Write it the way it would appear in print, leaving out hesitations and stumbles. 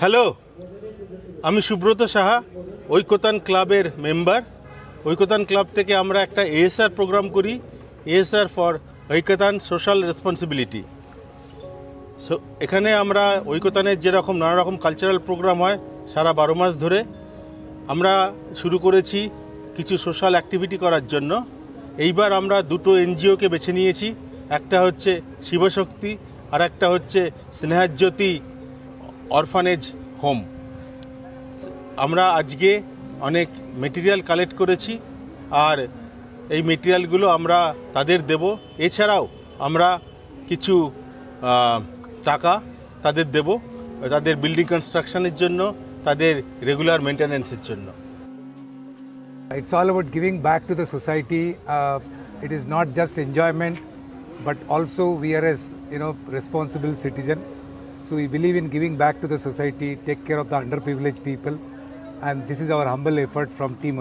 Hello, আমি সুব্রত সাহা, ঐকতান ক্লাবের member. ঐকতান club থেকে আমরা একটা এএসআর প্রোগ্রাম করি, ASR for Oikatan social responsibility. So এখানে আমরা ঐকতানের যেরকম নানা রকম কালচারাল প্রোগ্রাম হয় সারা 12 মাস ধরে, আমরা শুরু করেছি কিছু সোশ্যাল অ্যাক্টিভিটি করার জন্য। এইবার আমরা দুটো এনজিওকে বেছে নিয়েছি, একটা হচ্ছে শিবশক্তি আর একটা হচ্ছে স্নেহাজ্যোতি অরফানেজ হোম। আমরা আজকে অনেক মেটেরিয়াল কালেক্ট করেছি আর এই মেটেরিয়ালগুলো আমরা তাদের দেব। এছাড়াও আমরা কিছু টাকা তাদের দেব, তাদের বিল্ডিং কনস্ট্রাকশনের জন্য, তাদের রেগুলার মেনটেন্যান্সের জন্য। It's all about giving back to the society. It is not just enjoyment, but also we are a responsible citizen. So we believe in giving back to the society, take care of the underprivileged people, and this is our humble effort from Team